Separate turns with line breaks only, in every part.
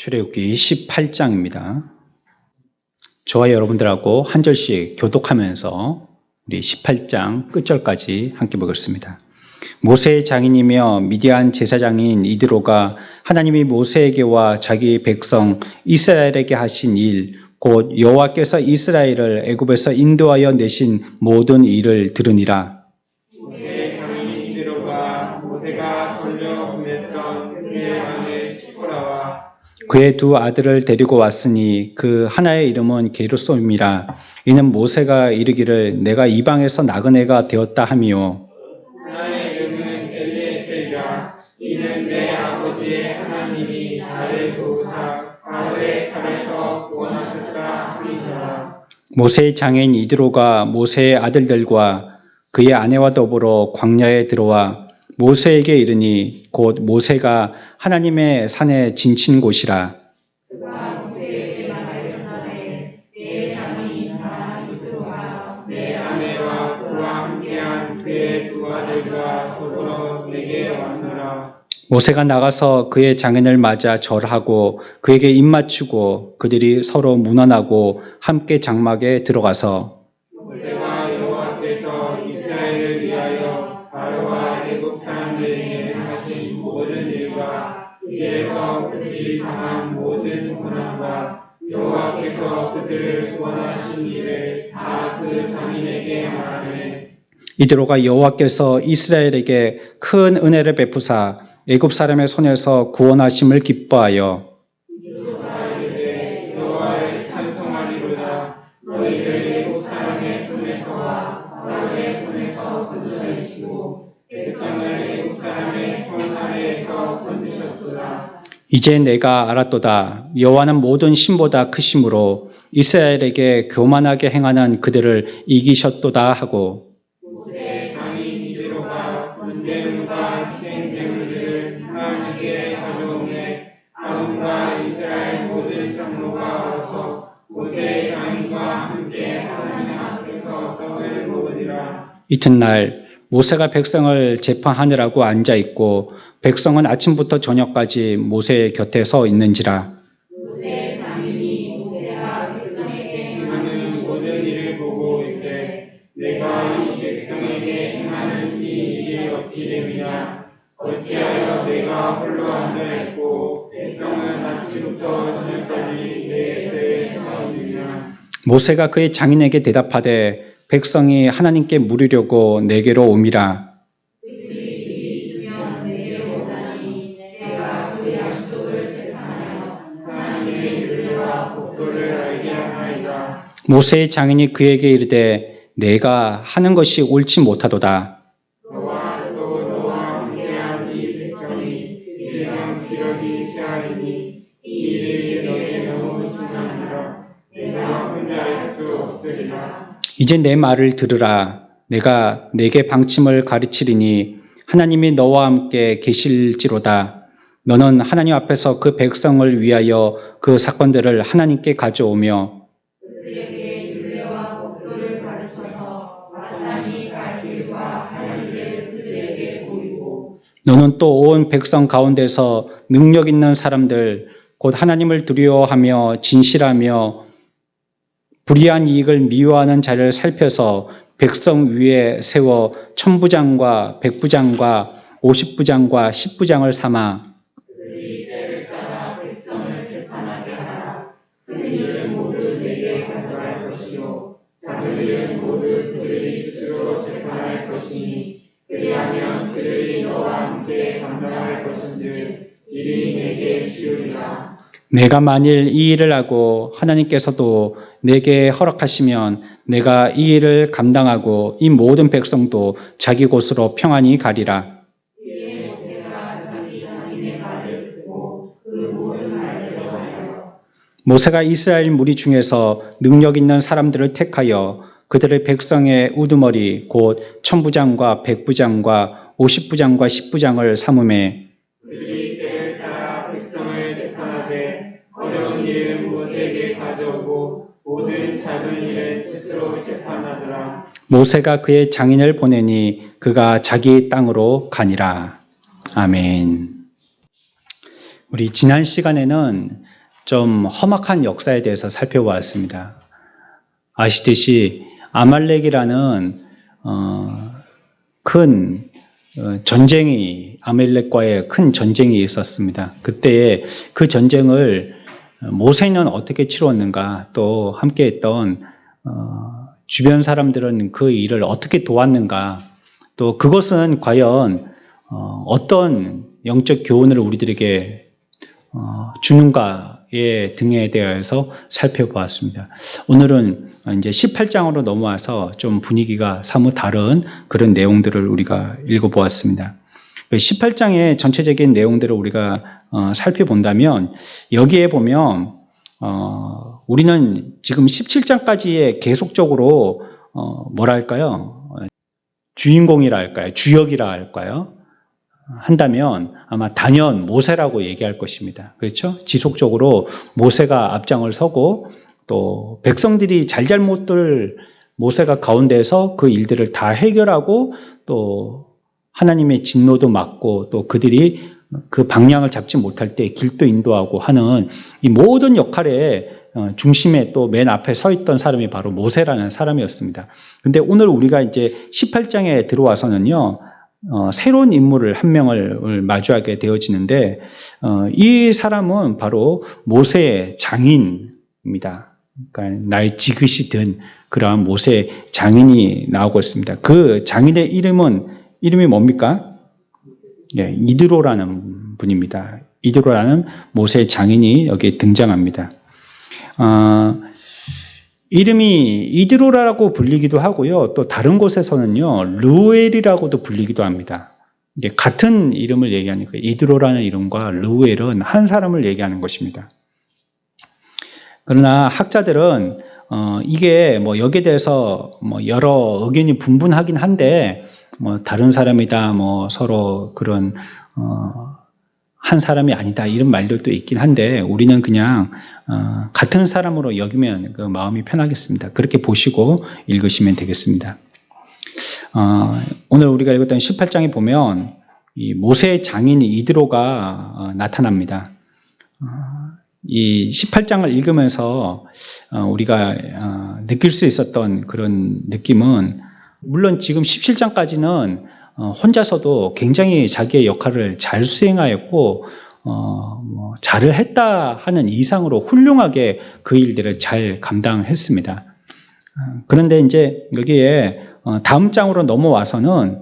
출애굽기 18장입니다. 저와 여러분들하고 한 절씩 교독하면서 우리 18장 끝절까지 함께 보겠습니다. 모세의 장인이며 미디안 제사장인 이드로가 하나님이 모세에게와 자기 백성 이스라엘에게 하신 일, 곧 여호와께서 이스라엘을 애굽에서 인도하여 내신 모든 일을 들으니라.
모세의 장인 이드로가 모세가 돌려보냈던 그의 아내 시포라와
그의 두 아들을 데리고 왔으니 그 하나의 이름은 게르솜이라. 이는 모세가 이르기를 내가 이방에서 나그네가 되었다 하미요.
하나의 이름은 엘리에셀이라. 이는 내 아버지의 하나님이 나를 도우사 바로의 칼에서 구원하셨다 함이니라.
모세의 장인 이드로가 모세의 아들들과 그의 아내와 더불어 광야에 들어와 모세에게 이르니 곧 모세가 하나님의 산에 진친 곳이라.
그가 모세에게 말하되 내 장인 이드로가 내 아내와 그와 함께한 그의 두 아들과 더불어 내게 왔노라.
모세가 나가서 그의 장인을 맞아 절하고 그에게 입맞추고 그들이 서로 문안하고 함께 장막에 들어가서
모세가 여호와께서 이스라엘을 위하여 바로와 애굽 사람들에게 하신 모든 일과 이에서 그들이 당한 모든 고난과 여호와께서 그들을 구원하신 일을 다 그 장인에게 말하네.
이드로가 여호와께서 이스라엘에게 큰 은혜를 베푸사 애굽 사람의 손에서 구원하심을 기뻐하여
이드로가 이르되 여호와를 찬송하리로다. 너희를 애굽 사람의 손에서와 바로의 손에서 건져내시고 백성을 애굽 사람의 손 아래에서 건지셨도다.
이제 내가 알았도다. 여호와는 모든 신보다 크심으로 이스라엘에게 교만하게 행하는 그들을 이기셨도다 하고
모세의 장인 이드로가 번제물과 희생제물들을 하나님께 가져오매 아론과 이스라엘 모든 장로가 와서 모세의 장인과 함께 하나님 앞에서 떡을 먹으리라.
이튿날 모세가 백성을 재판하느라고 앉아 있고 백성은 아침부터 저녁까지 모세의 곁에 서 있는지라.
모세의 장인이 모세가 백성에게 행하는 모든 일을 보고 이르되 내가 이 백성에게 행하는 이 일이 어찌 됨이냐. 어찌하여 내가 홀로 앉아있고 백성은 아침부터 저녁까지 내 곁에 서 있느냐.
모세가 그의 장인에게 대답하되 백성이 하나님께 물으려고 내게로 옴이라.
그들이 있으면 내게로 오다니 내가 그 양쪽을 재판하여 하나님의 윤리와 법도를 알게 하나이다.
모세의 장인이 그에게 이르되 내가 하는 것이 옳지 못하도다.
너와 또 너와 함께한 이 백성이 일명 기력이 쇠하리니 이 일이 너에게 너무 중하니라. 내가 혼자 할 수 없으리라.
이제 내 말을 들으라. 내가 내게 방침을 가르치리니 하나님이 너와 함께 계실지로다. 너는 하나님 앞에서 그 백성을 위하여 그 사건들을 하나님께 가져오며
그들에게 윤례와 법도를 가르쳐서 마땅히 갈 길과 할 일을 그들에게 보이고
너는 또 온 백성 가운데서 능력 있는 사람들 곧 하나님을 두려워하며 진실하며 불의한 이익을 미워하는 자를 살펴서 백성 위에 세워 천부장과 백부장과 50부장과 10부장을 삼아
그들이 때를 따라 백성을 재판하게 하라. 큰 일은 모두 내게 가져갈 것이요 작은 일은 모두 그들이 스스로 재판할 것이니 그리하면 그들이 너와 함께 감당할 것인즉 일이 내게 쉬우리라.
내가 만일 이 일을 하고 하나님께서도 내게 허락하시면 내가 이 일을 감당하고 이 모든 백성도 자기 곳으로 평안히 가리라.
이에 모세가 자기 장인의 말을 듣고 그 모든 말대로 하여
모세가 이스라엘 무리 중에서 능력 있는 사람들을 택하여 그들의 백성의 우두머리 곧 천부장과 백부장과 50부장과 10부장을 삼음에
그들이 때를 따라 백성을 재판하되 어려운 일을 모세에게 가져오고 모든 작은 일을 스스로 재판하더라.
모세가 그의 장인을 보내니 그가 자기 땅으로 가니라. 아멘. 우리 지난 시간에는 좀 험악한 역사에 대해서 살펴보았습니다. 아시듯이 아말렉이라는 큰 전쟁이 아말렉과의 큰 전쟁이 있었습니다. 그때에 그 전쟁을 모세는 어떻게 치루었는가, 또 함께했던 주변 사람들은 그 일을 어떻게 도왔는가, 또 그것은 과연 어떤 영적 교훈을 우리들에게 주는가에 등에 대해서 살펴보았습니다. 오늘은 이제 18장으로 넘어와서 좀 분위기가 사뭇 다른 그런 내용들을 우리가 읽어보았습니다. 18장의 전체적인 내용들을 우리가 살펴본다면 여기에 보면 우리는 지금 17장까지의 계속적으로 뭐랄까요? 주인공이라 할까요? 주역이라 할까요? 한다면 아마 단연 모세라고 얘기할 것입니다. 그렇죠? 지속적으로 모세가 앞장을 서고 또 백성들이 잘잘못들 모세가 가운데서 그 일들을 다 해결하고 또 하나님의 진노도 막고 또 그들이 그 방향을 잡지 못할 때 길도 인도하고 하는 이 모든 역할의 중심에 또 맨 앞에 서 있던 사람이 바로 모세라는 사람이었습니다. 근데 오늘 우리가 이제 18장에 들어와서는요, 새로운 인물을 한 명을 마주하게 되어지는데, 이 사람은 바로 모세의 장인입니다. 그러니까 나의 지긋이 든 그러한 모세의 장인이 나오고 있습니다. 그 장인의 이름이 뭡니까? 예, 이드로라는 분입니다. 이드로라는 모세의 장인이 여기에 등장합니다. 이름이 이드로라고 불리기도 하고요. 또 다른 곳에서는요, 르우엘이라고도 불리기도 합니다. 이게 같은 이름을 얘기하니까 이드로라는 이름과 르우엘은 한 사람을 얘기하는 것입니다. 그러나 학자들은 이게 뭐 여기에 대해서 뭐 여러 의견이 분분하긴 한데 뭐 다른 사람이다, 뭐 서로 그런 한 사람이 아니다 이런 말들도 있긴 한데 우리는 그냥 같은 사람으로 여기면 그 마음이 편하겠습니다. 그렇게 보시고 읽으시면 되겠습니다. 오늘 우리가 읽었던 18장에 보면 이 모세의 장인 이드로가 나타납니다. 이 18장을 읽으면서 우리가 느낄 수 있었던 그런 느낌은 물론 지금 17장까지는 혼자서도 굉장히 자기의 역할을 잘 수행하였고 잘을 했다 하는 이상으로 훌륭하게 그 일들을 잘 감당했습니다. 그런데 이제 여기에 다음 장으로 넘어와서는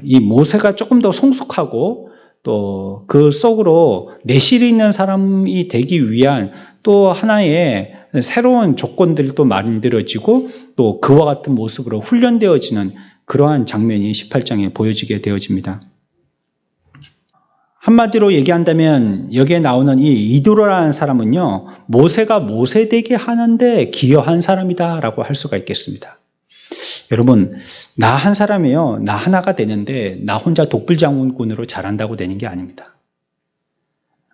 이 모세가 조금 더 성숙하고 또 그 속으로 내실이 있는 사람이 되기 위한 또 하나의 새로운 조건들도 만들어지고 또 그와 같은 모습으로 훈련되어지는 그러한 장면이 18장에 보여지게 되어집니다. 한마디로 얘기한다면 여기에 나오는 이 이드로라는 사람은요, 모세가 모세되게 하는데 기여한 사람이다라고 할 수가 있겠습니다. 여러분, 나 한 사람이요, 나 하나가 되는데 나 혼자 독불장군으로 자란다고 되는 게 아닙니다.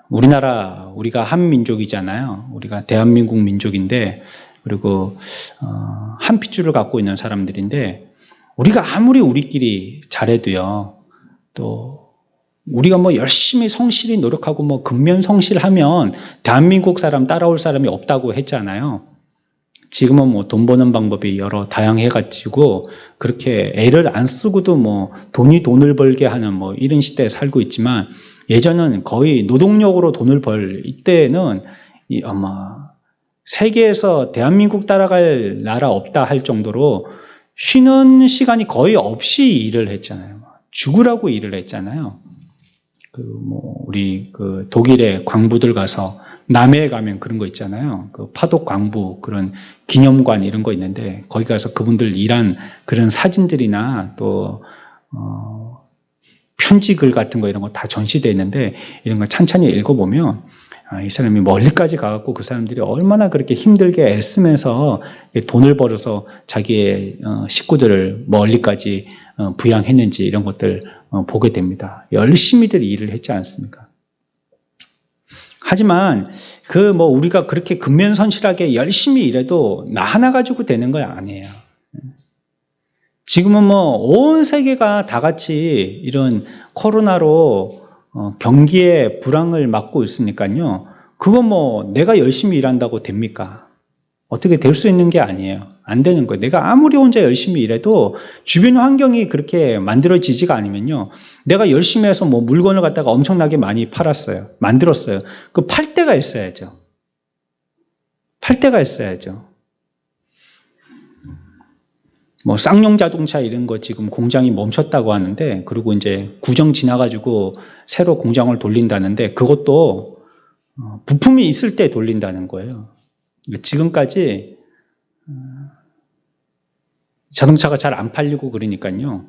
우리가 한 민족이잖아요. 우리가 대한민국 민족인데, 그리고 한 핏줄을 갖고 있는 사람들인데, 우리가 아무리 우리끼리 잘해도요, 또 우리가 뭐 열심히 성실히 노력하고 뭐 근면성실하면 대한민국 사람 따라올 사람이 없다고 했잖아요. 지금은 뭐 돈 버는 방법이 여러 다양해가지고 그렇게 애를 안 쓰고도 뭐 돈이 돈을 벌게 하는 뭐 이런 시대에 살고 있지만 예전은 거의 노동력으로 돈을 벌 이때는 아마 세계에서 대한민국 따라갈 나라 없다 할 정도로 쉬는 시간이 거의 없이 일을 했잖아요. 죽으라고 일을 했잖아요. 우리 독일의 광부들 가서 남해에 가면 그런 거 있잖아요. 그 파독 광부 그런 기념관 이런 거 있는데 거기 가서 그분들 일한 그런 사진들이나 또 편지글 같은 거 이런 거 다 전시되어 있는데 이런 거 찬찬히 읽어보면 이 사람이 멀리까지 가갖고 그 사람들이 얼마나 그렇게 힘들게 애쓰면서 돈을 벌어서 자기의 식구들을 멀리까지 부양했는지 이런 것들 보게 됩니다. 열심히들 일을 했지 않습니까? 하지만 우리가 그렇게 근면선실하게 열심히 일해도 나 하나 가지고 되는 거 아니에요. 지금은 온 세계가 다 같이 이런 코로나로 경기의 불황을 맞고 있으니까요. 그건 뭐 내가 열심히 일한다고 됩니까? 어떻게 될 수 있는 게 아니에요. 안 되는 거예요. 내가 아무리 혼자 열심히 일해도 주변 환경이 그렇게 만들어지지가 않으면요. 내가 열심히 해서 뭐 물건을 갖다가 엄청나게 많이 팔았어요. 만들었어요. 그 팔 때가 있어야죠. 팔 때가 있어야죠. 뭐 쌍용 자동차 이런 거 지금 공장이 멈췄다고 하는데, 그리고 이제 구정 지나가지고 새로 공장을 돌린다는데, 그것도 부품이 있을 때 돌린다는 거예요. 지금까지 자동차가 잘 안 팔리고 그러니까요.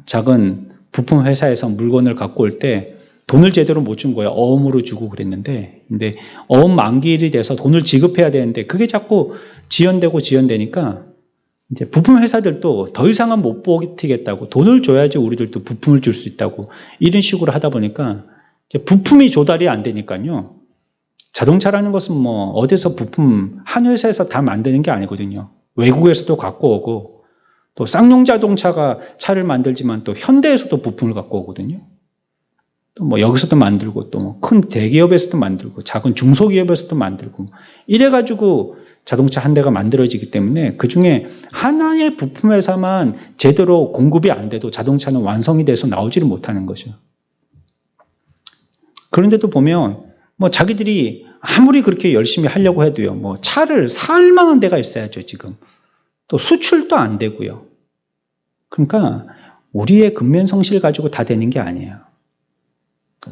작은 부품 회사에서 물건을 갖고 올 때 돈을 제대로 못 준 거예요. 어음으로 주고 그랬는데, 근데 어음 만기일이 돼서 돈을 지급해야 되는데 그게 자꾸 지연되니까 이제 부품 회사들도 더 이상은 못 버티겠다고, 돈을 줘야지 우리들도 부품을 줄 수 있다고, 이런 식으로 하다 보니까 이제 부품이 조달이 안 되니까요. 자동차라는 것은 뭐 어디서 부품 한 회사에서 다 만드는 게 아니거든요. 외국에서도 갖고 오고, 또 쌍용 자동차가 차를 만들지만 또 현대에서도 부품을 갖고 오거든요. 또 뭐 여기서도 만들고, 또 뭐 큰 대기업에서도 만들고, 작은 중소기업에서도 만들고, 이래가지고 자동차 한 대가 만들어지기 때문에 그 중에 하나의 부품 회사만 제대로 공급이 안 돼도 자동차는 완성이 돼서 나오지를 못하는 거죠. 그런데도 보면 뭐 자기들이 아무리 그렇게 열심히 하려고 해도요, 뭐 차를 살 만한 데가 있어야죠, 지금. 또 수출도 안 되고요. 그러니까 우리의 근면성실 가지고 다 되는 게 아니에요.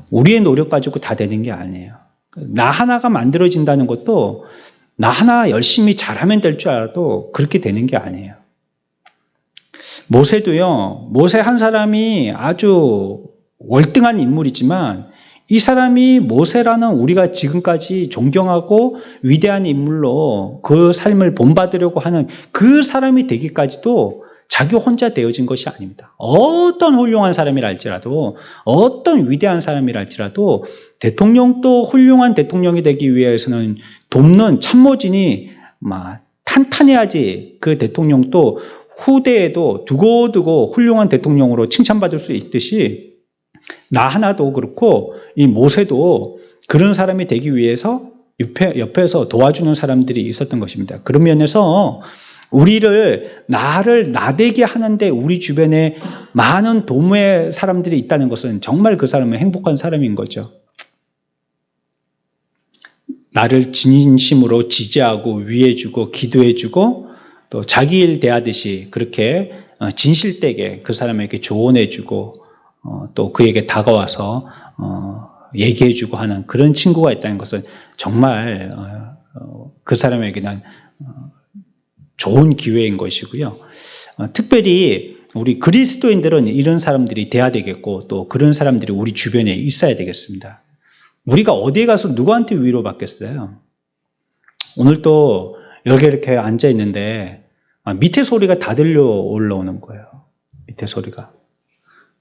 우리의 노력 가지고 다 되는 게 아니에요. 나 하나가 만들어진다는 것도 나 하나 열심히 잘하면 될 줄 알아도 그렇게 되는 게 아니에요. 모세도요, 모세 한 사람이 아주 월등한 인물이지만 이 사람이 모세라는 우리가 지금까지 존경하고 위대한 인물로 그 삶을 본받으려고 하는 그 사람이 되기까지도 자기 혼자 되어진 것이 아닙니다. 어떤 훌륭한 사람이랄지라도, 어떤 위대한 사람이랄지라도 대통령도 훌륭한 대통령이 되기 위해서는 돕는 참모진이 탄탄해야지 그 대통령도 후대에도 두고두고 훌륭한 대통령으로 칭찬받을 수 있듯이, 나 하나도 그렇고 이 모세도 그런 사람이 되기 위해서 옆에서 도와주는 사람들이 있었던 것입니다. 그런 면에서 나를 나되게 하는데 우리 주변에 많은 도움의 사람들이 있다는 것은 정말 그 사람은 행복한 사람인 거죠. 나를 진심으로 지지하고 위해주고 기도해주고, 또 자기 일 대하듯이 그렇게 진실되게 그 사람에게 조언해주고, 또 그에게 다가와서 얘기해주고 하는 그런 친구가 있다는 것은 정말 그 사람에게는 좋은 기회인 것이고요. 특별히 우리 그리스도인들은 이런 사람들이 돼야 되겠고, 또 그런 사람들이 우리 주변에 있어야 되겠습니다. 우리가 어디에 가서 누구한테 위로받겠어요? 오늘 또 여기 이렇게 앉아 있는데 밑에 소리가 다 들려 올라오는 거예요. 밑에 소리가.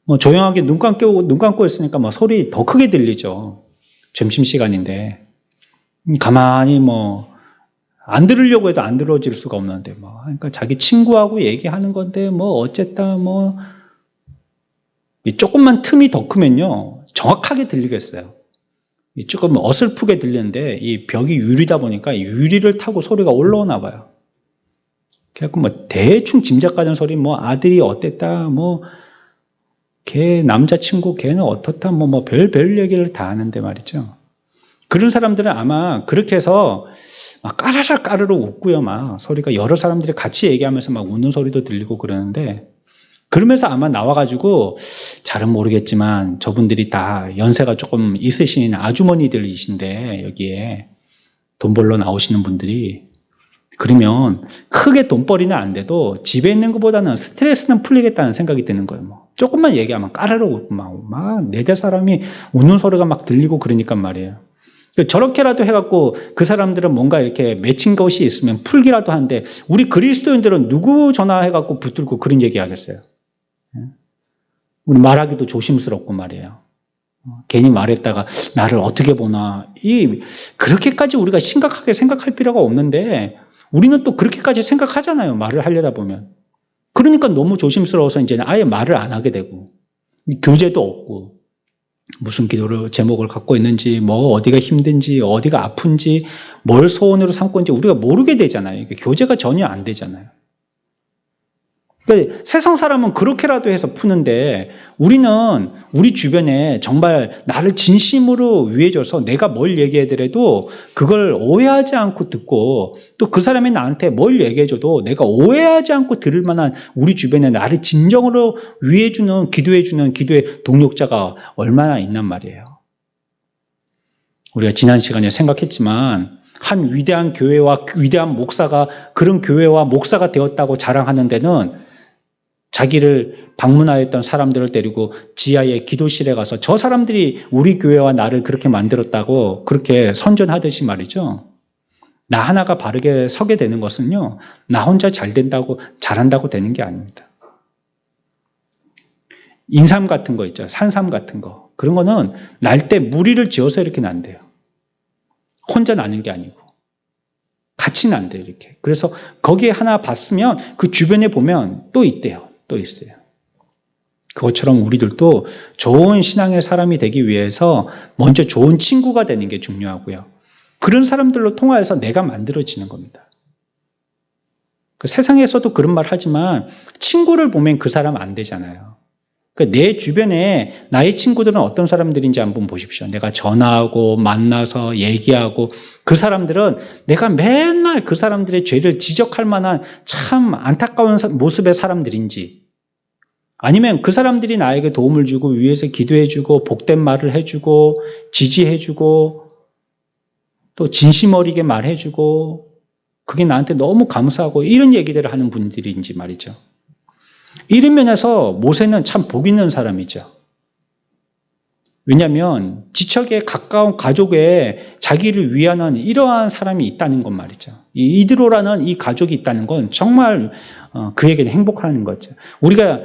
뭐 조용하게 눈 감고 있으니까 뭐 소리 더 크게 들리죠. 점심시간인데. 가만히 뭐 안 들으려고 해도 안 들어질 수가 없는데, 뭐 그러니까 자기 친구하고 얘기하는 건데 뭐 어쨌다, 뭐 조금만 틈이 더 크면요 정확하게 들리겠어요. 조금 어설프게 들리는데 이 벽이 유리다 보니까 유리를 타고 소리가 올라오나 봐요. 그래갖고 뭐 대충 짐작가는 소리, 뭐 아들이 어땠다, 뭐 걔 남자친구 걔는 어떻다, 뭐 별 얘기를 다 하는데 말이죠. 그런 사람들은 아마 그렇게 해서 막 까르르 웃고요, 막 소리가 여러 사람들이 같이 얘기하면서 막 웃는 소리도 들리고 그러는데, 그러면서 아마 나와가지고 잘은 모르겠지만 저분들이 다 연세가 조금 있으신 아주머니들이신데, 여기에 돈 벌러 나오시는 분들이, 그러면 크게 돈벌이는 안 돼도 집에 있는 것보다는 스트레스는 풀리겠다는 생각이 드는 거예요. 뭐 조금만 얘기하면 까르르 웃고 막 네 대 사람이 웃는 소리가 막 들리고 그러니까 말이에요. 저렇게라도 해갖고 그 사람들은 뭔가 이렇게 맺힌 것이 있으면 풀기라도 하는데, 우리 그리스도인들은 누구 전화해갖고 붙들고 그런 얘기 하겠어요? 우리 말하기도 조심스럽고 말이에요. 괜히 말했다가 나를 어떻게 보나, 그렇게까지 우리가 심각하게 생각할 필요가 없는데 우리는 또 그렇게까지 생각하잖아요, 말을 하려다 보면. 그러니까 너무 조심스러워서 이제는 아예 말을 안 하게 되고 교제도 없고, 무슨 기도를 제목을 갖고 있는지, 뭐 어디가 힘든지, 어디가 아픈지, 뭘 소원으로 삼고 있는지 우리가 모르게 되잖아요. 이게 교제가 전혀 안 되잖아요. 그러니까 세상 사람은 그렇게라도 해서 푸는데 우리는 우리 주변에 정말 나를 진심으로 위해줘서 내가 뭘 얘기하더라도 그걸 오해하지 않고 듣고, 또 그 사람이 나한테 뭘 얘기해줘도 내가 오해하지 않고 들을 만한 우리 주변에 나를 진정으로 위해주는, 기도해주는 기도의 동력자가 얼마나 있단 말이에요. 우리가 지난 시간에 생각했지만 한 위대한 교회와 위대한 목사가 그런 교회와 목사가 되었다고 자랑하는 데는 자기를 방문하였던 사람들을 데리고 지하의 기도실에 가서 저 사람들이 우리 교회와 나를 그렇게 만들었다고 그렇게 선전하듯이 말이죠. 나 하나가 바르게 서게 되는 것은요, 나 혼자 잘 된다고, 잘한다고 되는 게 아닙니다. 인삼 같은 거 있죠. 산삼 같은 거. 그런 거는 날 때 무리를 지어서 이렇게 난대요. 혼자 나는 게 아니고. 같이 난대요, 이렇게. 그래서 거기에 하나 봤으면 그 주변에 보면 또 있대요. 또 있어요. 그것처럼 우리들도 좋은 신앙의 사람이 되기 위해서 먼저 좋은 친구가 되는 게 중요하고요. 그런 사람들로 통하여서 내가 만들어지는 겁니다. 그 세상에서도 그런 말 하지만 친구를 보면 그 사람 안 되잖아요. 내 주변에 나의 친구들은 어떤 사람들인지 한번 보십시오. 내가 전화하고 만나서 얘기하고 그 사람들은 내가 맨날 그 사람들의 죄를 지적할 만한 참 안타까운 모습의 사람들인지, 아니면 그 사람들이 나에게 도움을 주고 위에서 기도해주고 복된 말을 해주고 지지해주고 또 진심 어리게 말해주고 그게 나한테 너무 감사하고 이런 얘기들을 하는 분들인지 말이죠. 이런 면에서 모세는 참 복 있는 사람이죠. 왜냐하면 지척에 가까운 가족에 자기를 위하는 이러한 사람이 있다는 것 말이죠. 이 이드로라는 이 가족이 있다는 건 정말 그에게는 행복한 거죠. 우리가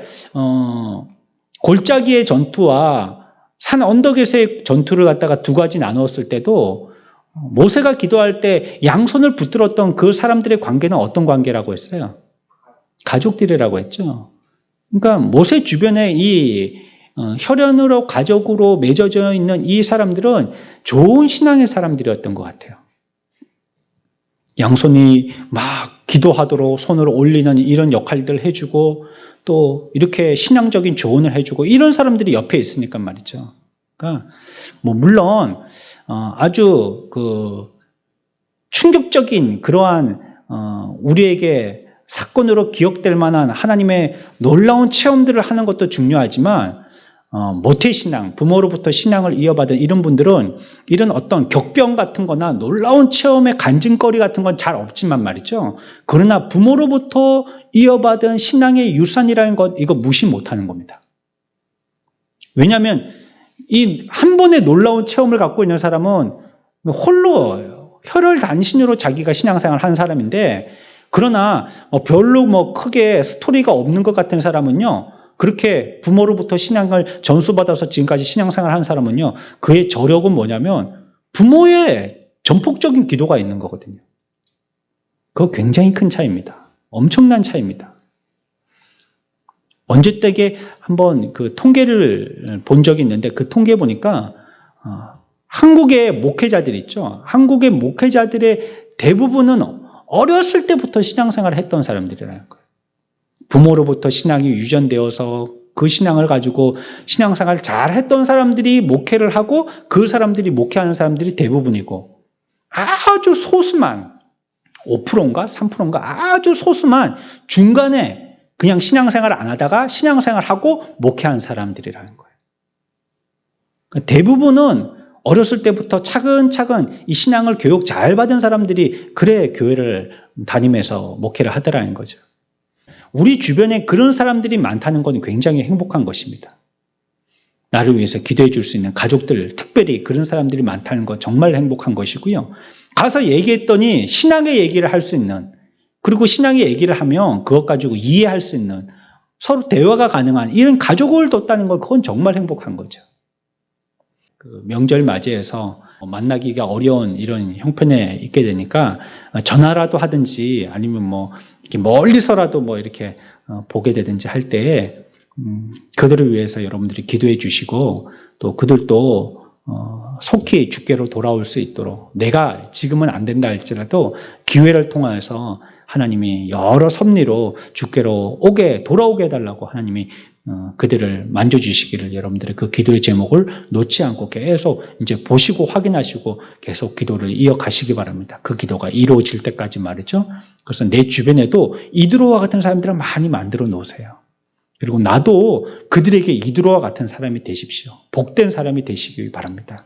골짜기의 전투와 산 언덕에서의 전투를 갖다가 두 가지 나누었을 때도 모세가 기도할 때 양손을 붙들었던 그 사람들의 관계는 어떤 관계라고 했어요? 가족들이라고 했죠. 그러니까 모세 주변에 이 혈연으로 가족으로 맺어져 있는 이 사람들은 좋은 신앙의 사람들이었던 것 같아요. 양손이 막 기도하도록 손을 올리는 이런 역할들을 해주고 또 이렇게 신앙적인 조언을 해주고 이런 사람들이 옆에 있으니까 말이죠. 그러니까 뭐 물론 아주 그 충격적인 그러한 우리에게 사건으로 기억될 만한 하나님의 놀라운 체험들을 하는 것도 중요하지만 모태신앙, 부모로부터 신앙을 이어받은 이런 분들은 이런 어떤 격병 같은 거나 놀라운 체험의 간증거리 같은 건 잘 없지만 말이죠. 그러나 부모로부터 이어받은 신앙의 유산이라는 것, 이거 무시 못하는 겁니다. 왜냐하면 이 한 번의 놀라운 체험을 갖고 있는 사람은 홀로 혈혈단신으로 자기가 신앙생활을 한 사람인데, 그러나 별로 뭐 크게 스토리가 없는 것 같은 사람은요, 그렇게 부모로부터 신앙을 전수받아서 지금까지 신앙생활을 한 사람은요, 그의 저력은 뭐냐면 부모의 전폭적인 기도가 있는 거거든요. 그거 굉장히 큰 차이입니다. 엄청난 차이입니다. 언제 때게 한번 그 통계를 본 적이 있는데 그 통계 보니까 한국의 목회자들 있죠. 한국의 목회자들의 대부분은 어렸을 때부터 신앙생활을 했던 사람들이라는 거예요. 부모로부터 신앙이 유전되어서 그 신앙을 가지고 신앙생활을 잘 했던 사람들이 목회를 하고 그 사람들이 목회하는 사람들이 대부분이고, 아주 소수만 5%인가 3%인가 아주 소수만 중간에 그냥 신앙생활을 안 하다가 신앙생활을 하고 목회하는 사람들이라는 거예요. 대부분은 어렸을 때부터 차근차근 이 신앙을 교육 잘 받은 사람들이 그래 교회를 다니면서 목회를 하더라는 거죠. 우리 주변에 그런 사람들이 많다는 건 굉장히 행복한 것입니다. 나를 위해서 기도해 줄 수 있는 가족들, 특별히 그런 사람들이 많다는 건 정말 행복한 것이고요. 가서 얘기했더니 신앙의 얘기를 할 수 있는, 그리고 신앙의 얘기를 하면 그것 가지고 이해할 수 있는, 서로 대화가 가능한 이런 가족을 뒀다는 건 그건 정말 행복한 거죠. 그 명절 맞이해서 만나기가 어려운 이런 형편에 있게 되니까 전화라도 하든지 아니면 뭐 이렇게 멀리서라도 뭐 이렇게 보게 되든지 할 때에 그들을 위해서 여러분들이 기도해 주시고 또 그들도 속히 주께로 돌아올 수 있도록 내가 지금은 안 된다 할지라도 기회를 통해서 하나님이 여러 섭리로 주께로 돌아오게 해달라고 하나님이 그들을 만져주시기를 여러분들의 그 기도의 제목을 놓지 않고 계속 이제 보시고 확인하시고 계속 기도를 이어가시기 바랍니다. 그 기도가 이루어질 때까지 말이죠. 그래서 내 주변에도 이드로와 같은 사람들을 많이 만들어 놓으세요. 그리고 나도 그들에게 이드로와 같은 사람이 되십시오. 복된 사람이 되시기 바랍니다.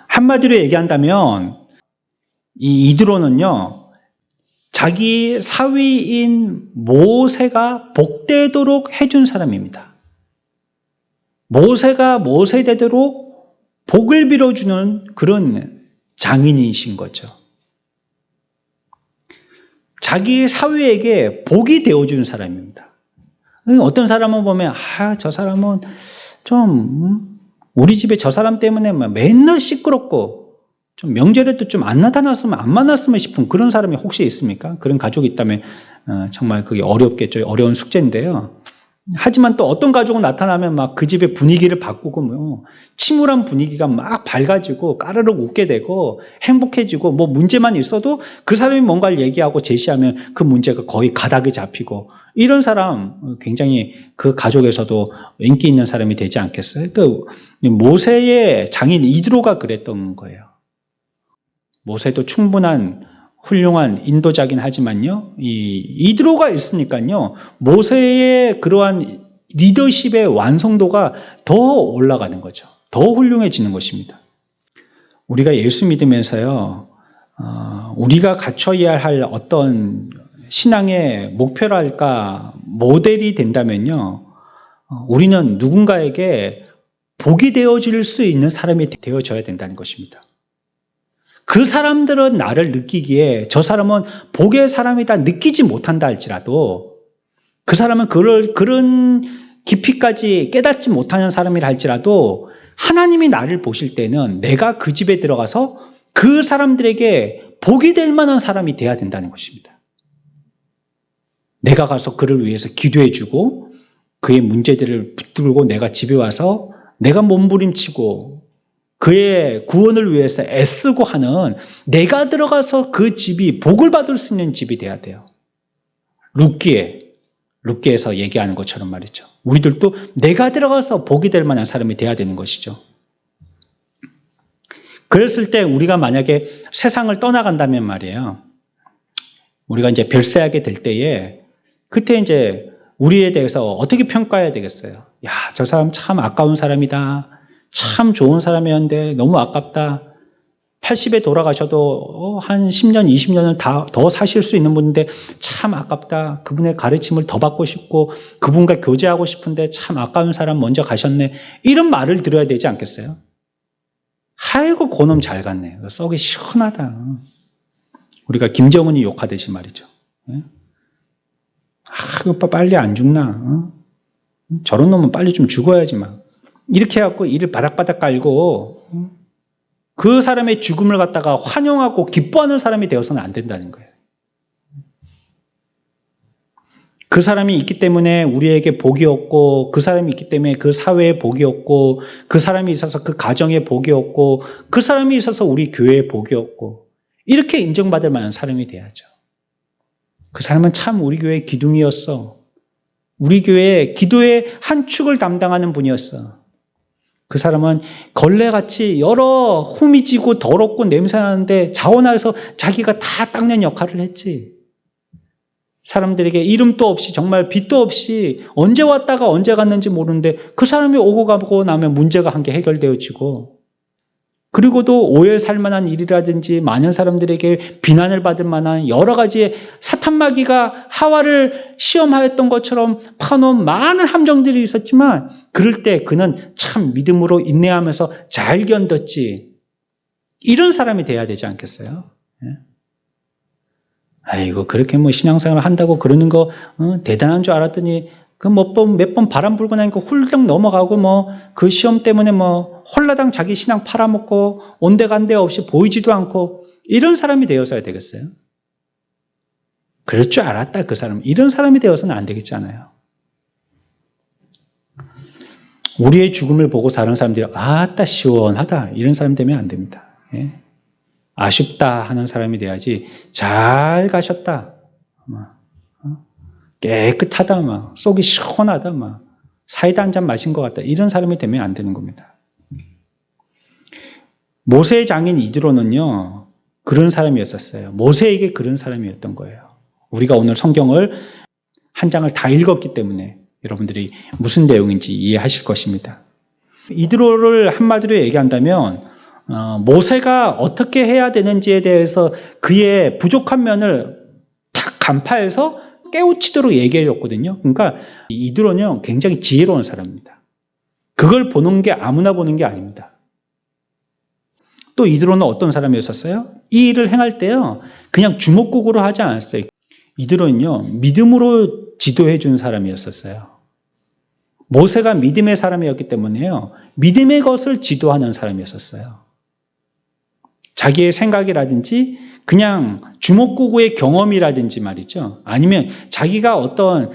한마디로 얘기한다면 이 이드로는요. 자기 사위인 모세가 복되도록 해준 사람입니다. 모세가 모세되도록 복을 빌어주는 그런 장인이신 거죠. 자기 사위에게 복이 되어주는 사람입니다. 어떤 사람을 보면 저 사람은 좀 우리 집에 저 사람 때문에 맨날 시끄럽고 좀 명절에도 좀 안 나타났으면 안 만났으면 싶은 그런 사람이 혹시 있습니까? 그런 가족이 있다면 정말 그게 어렵겠죠. 어려운 숙제인데요. 하지만 또 어떤 가족은 나타나면 막 그 집의 분위기를 바꾸고 침울한 분위기가 막 밝아지고 까르륵 웃게 되고 행복해지고 문제만 있어도 그 사람이 뭔가를 얘기하고 제시하면 그 문제가 거의 가닥이 잡히고 이런 사람 굉장히 그 가족에서도 인기 있는 사람이 되지 않겠어요? 그 모세의 장인 이드로가 그랬던 거예요. 모세도 충분한 훌륭한 인도자긴 하지만요, 이드로가 있으니까요, 모세의 그러한 리더십의 완성도가 더 올라가는 거죠. 더 훌륭해지는 것입니다. 우리가 예수 믿으면서요, 우리가 갖춰야 할 어떤 신앙의 목표랄까, 모델이 된다면요, 우리는 누군가에게 복이 되어질 수 있는 사람이 되어져야 된다는 것입니다. 그 사람들은 나를 느끼기에 저 사람은 복의 사람이다 느끼지 못한다 할지라도 그 사람은 그런 깊이까지 깨닫지 못하는 사람이라 할지라도 하나님이 나를 보실 때는 내가 그 집에 들어가서 그 사람들에게 복이 될 만한 사람이 돼야 된다는 것입니다. 내가 가서 그를 위해서 기도해주고 그의 문제들을 붙들고 내가 집에 와서 내가 몸부림치고 그의 구원을 위해서 애쓰고 하는 내가 들어가서 그 집이 복을 받을 수 있는 집이 돼야 돼요. 룻기에서 얘기하는 것처럼 말이죠. 우리들도 내가 들어가서 복이 될 만한 사람이 돼야 되는 것이죠. 그랬을 때 우리가 만약에 세상을 떠나간다면 말이에요. 우리가 이제 별세하게 될 때에 그때 이제 우리에 대해서 어떻게 평가해야 되겠어요? 야, 저 사람 참 아까운 사람이다. 참 좋은 사람이었는데 너무 아깝다. 80에 돌아가셔도 한 10년, 20년을 더 사실 수 있는 분인데 참 아깝다. 그분의 가르침을 더 받고 싶고 그분과 교제하고 싶은데 참 아까운 사람 먼저 가셨네. 이런 말을 들어야 되지 않겠어요? 아이고 그놈 잘 갔네. 썩이 시원하다. 우리가 김정은이 욕하듯이 말이죠. 오빠 빨리 안 죽나? 저런 놈은 빨리 좀 죽어야지 막. 이렇게 해갖고 이를 바닥바닥 깔고 그 사람의 죽음을 갖다가 환영하고 기뻐하는 사람이 되어서는 안 된다는 거예요. 그 사람이 있기 때문에 우리에게 복이 없고 그 사람이 있기 때문에 그 사회에 복이 없고 그 사람이 있어서 그 가정에 복이 없고 그 사람이 있어서 우리 교회에 복이 없고 이렇게 인정받을 만한 사람이 돼야죠. 그 사람은 참 우리 교회의 기둥이었어. 우리 교회의 기도의 한 축을 담당하는 분이었어. 그 사람은 걸레같이 여러 후미지고 더럽고 냄새나는데 자원하여서 자기가 다 닦는 역할을 했지. 사람들에게 이름도 없이 정말 빛도 없이 언제 왔다가 언제 갔는지 모르는데 그 사람이 오고 가고 나면 문제가 한 개 해결되어지고 그리고도 오해 살 만한 일이라든지 많은 사람들에게 비난을 받을 만한 여러 가지의 사탄마귀가 하와를 시험하였던 것처럼 파놓은 많은 함정들이 있었지만 그럴 때 그는 참 믿음으로 인내하면서 잘 견뎠지. 이런 사람이 돼야 되지 않겠어요? 아이고 그렇게 신앙생활 한다고 그러는 거 대단한 줄 알았더니 그 몇 번 바람 불고 나니까 훌쩍 넘어가고 그 시험 때문에 홀라당 자기 신앙 팔아먹고 온데간데 없이 보이지도 않고 이런 사람이 되어서야 되겠어요? 그럴 줄 알았다 그 사람. 이런 사람이 되어서는 안 되겠잖아요. 우리의 죽음을 보고 다른 사람들이 아따 시원하다 이런 사람 되면 안 됩니다. 예? 아쉽다 하는 사람이 돼야지 잘 가셨다, 깨끗하다, 속이 시원하다, 사이다 한 잔 마신 것 같다 이런 사람이 되면 안 되는 겁니다. 모세의 장인 이드로는요 그런 사람이었었어요. 모세에게 그런 사람이었던 거예요. 우리가 오늘 성경을 한 장을 다 읽었기 때문에 여러분들이 무슨 내용인지 이해하실 것입니다. 이드로를 한마디로 얘기한다면 모세가 어떻게 해야 되는지에 대해서 그의 부족한 면을 탁 간파해서 깨우치도록 얘기해 줬거든요. 그러니까 이드로는 굉장히 지혜로운 사람입니다. 그걸 보는 게 아무나 보는 게 아닙니다. 또 이드로는 어떤 사람이었었어요? 이 일을 행할 때요 그냥 주먹구구로 하지 않았어요. 이드로는요 믿음으로 지도해 준 사람이었었어요. 모세가 믿음의 사람이었기 때문에요 믿음의 것을 지도하는 사람이었었어요. 자기의 생각이라든지 그냥 주먹구구의 경험이라든지 말이죠. 아니면 자기가 어떤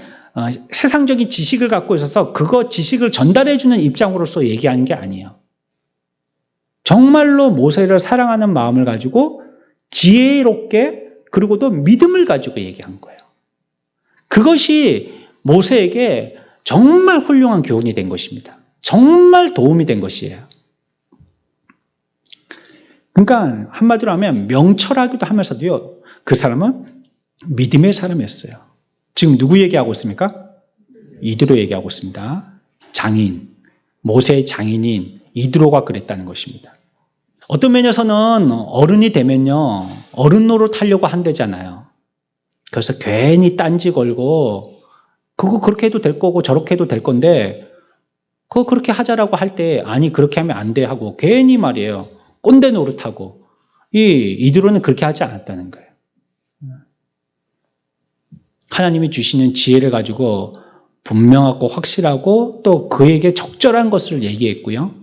세상적인 지식을 갖고 있어서 그거 지식을 전달해 주는 입장으로서 얘기하는 게 아니에요. 정말로 모세를 사랑하는 마음을 가지고 지혜롭게 그리고 또 믿음을 가지고 얘기한 거예요. 그것이 모세에게 정말 훌륭한 교훈이 된 것입니다. 정말 도움이 된 것이에요. 그러니까 한마디로 하면 명철하기도 하면서도요 그 사람은 믿음의 사람이었어요. 지금 누구 얘기하고 있습니까? 이드로 얘기하고 있습니다. 장인, 모세의 장인인 이드로가 그랬다는 것입니다. 어떤 면에서는 어른이 되면요 어른 노릇하려고 한대잖아요. 그래서 괜히 딴지 걸고 그거 그렇게 해도 될 거고 저렇게 해도 될 건데 그거 그렇게 하자라고 할 때 아니 그렇게 하면 안 돼 하고 괜히 말이에요 꼰대 노릇하고 이드로는 그렇게 하지 않았다는 거예요. 하나님이 주시는 지혜를 가지고 분명하고 확실하고 또 그에게 적절한 것을 얘기했고요.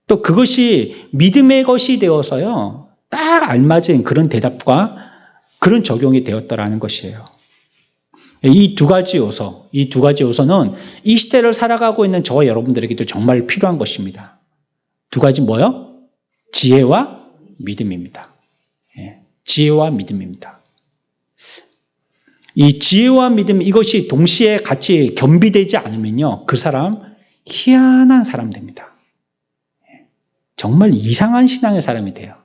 또 그것이 믿음의 것이 되어서요 딱 알맞은 그런 대답과 그런 적용이 되었다라는 것이에요. 이 두 가지 요소는 이 시대를 살아가고 있는 저와 여러분들에게도 정말 필요한 것입니다. 두 가지 뭐요? 지혜와 믿음입니다. 지혜와 믿음입니다. 이 지혜와 믿음 이것이 동시에 같이 겸비되지 않으면요 그 사람 희한한 사람 됩니다. 정말 이상한 신앙의 사람이 돼요.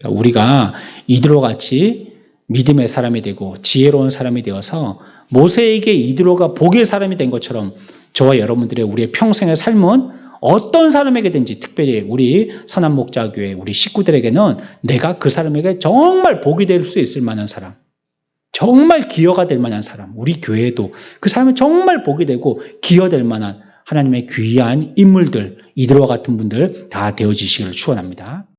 우리가 이드로 같이 믿음의 사람이 되고 지혜로운 사람이 되어서 모세에게 이드로가 복의 사람이 된 것처럼 저와 여러분들의 우리의 평생의 삶은 어떤 사람에게든지 특별히 우리 선한목자교회 우리 식구들에게는 내가 그 사람에게 정말 복이 될 수 있을 만한 사람, 정말 기여가 될 만한 사람, 우리 교회도 그 사람은 정말 복이 되고 기여될 만한 하나님의 귀한 인물들, 이들과 같은 분들 다 되어지시기를 축원합니다.